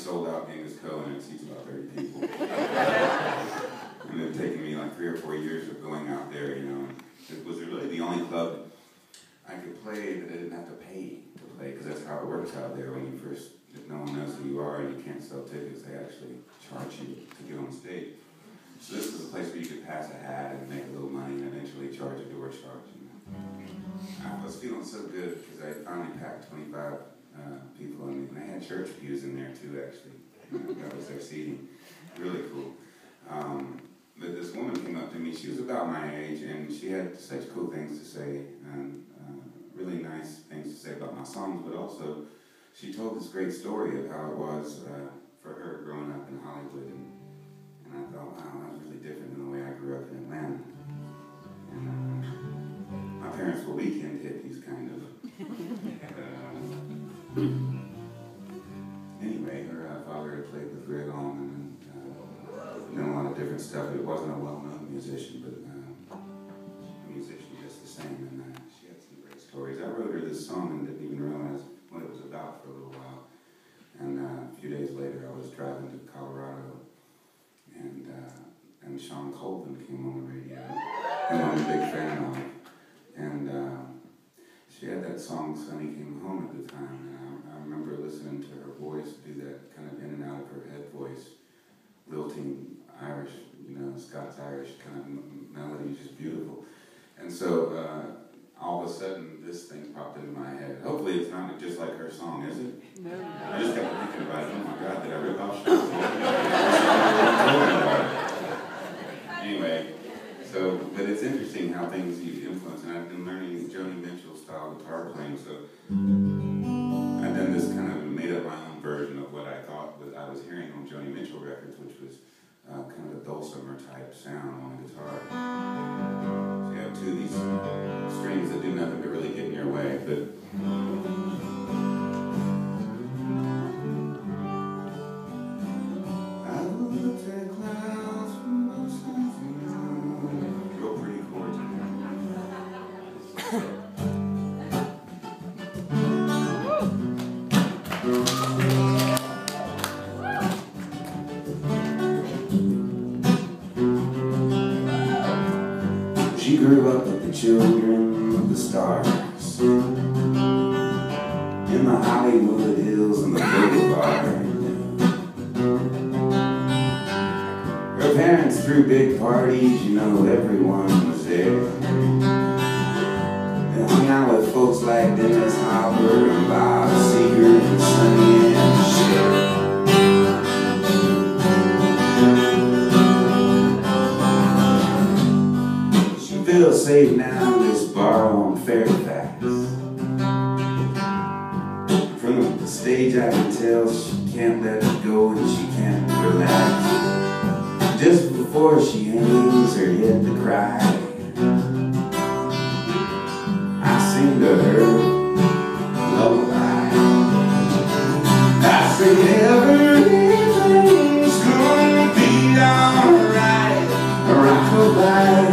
sold out Angus Co. and it seats about 30 people. And it's taken me like 3 or 4 years of going out there, you know. It was really the only club I could play that I didn't have to pay to play, because that's how it works out there when you first, if no one knows who you are and you can't sell tickets, they actually charge you to get on stage. So this was a place where you could pass a hat and make a little money and eventually charge a door charge. I was feeling so good because I finally packed 25 people in, and they had church pews in there too, actually. That was their seating. Really cool. But this woman came up to me. She was about my age, and she had such cool things to say, and really nice things to say about my songs, but also she told this great story of how it was for her growing up in Hollywood. And I thought, wow, that was really different than the way I grew up in Atlanta. And my parents were weekend hippies, kind of. Anyway, her father had played with Greg Allman and done a lot of different stuff. It wasn't a well-known musician, but a musician just the same. And she had some great stories. I wrote her this song and didn't even realize what it was about for a little while. And a few days later, I was driving to Colorado, and Shawn Mullins came on the radio, who I'm a big fan of. And she had that song, Sonny Came Home, at the time, and I remember listening to her voice do that kind of in and out of her head voice, lilting Irish, you know, Scots-Irish kind of melody, just beautiful. And so all of a sudden, this thing popped into my head. Hopefully it's not just like her song, is it? No. I just kept thinking about it. Oh my God, did I rip off Shawn? Anyway, but it's interesting how things you influence, and I've been learning Joni Mitchell style guitar playing, so I've done this kind of made up my own version of what I thought I was hearing on Joni Mitchell records, which was kind of a dulcimer type sound on the guitar. So you have two of these strings that do nothing but really get in your way, but she grew up with the children of the stars in the Hollywood Hills and the Boulevard. Her parents threw big parties, you know, everyone was there. They hung out with folks like Dennis Hopper and Bob Seger and Sonny and Cher. Feels safe now in this bar on Fairfax. From the stage I can tell she can't let it go and she can't relax. Just before she hangs her head to cry, I sing to her lullaby. I sing everything's gonna be alright. Rock-a-bye,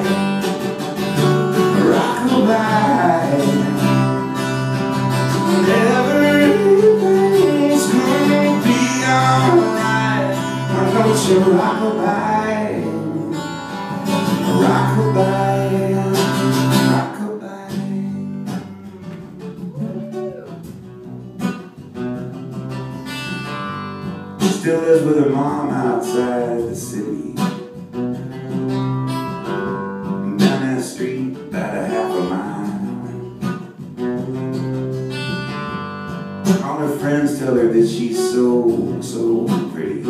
rock-a-bye, everything's gonna be alright. Don't you rock-a-bye, rock-a-bye, rock-a-bye. Still lives with her mom outside the city. Street about a half a mile. All her friends tell her that she's so, so pretty.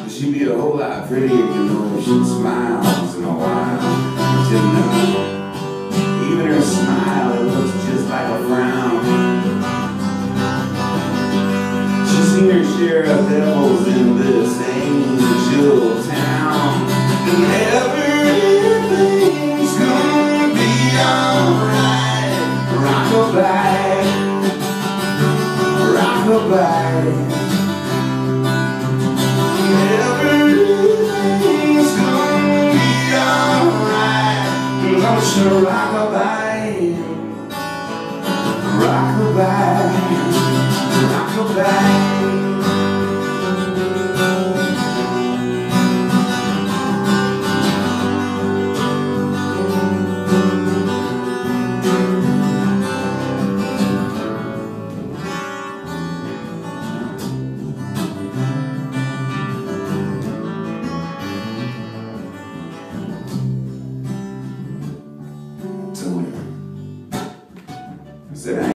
She'd be a whole lot prettier, you know, if she'd smile once in a while. But you know, even her smile, it looks just like a frown. She's seen her share of devils in this angel town. Everything's gonna be alright. Rock-a-bye, rock-a-bye. Everything's gonna be alright. Don't you rock-a-bye, rock-a-bye, rock-a-bye. back. I said,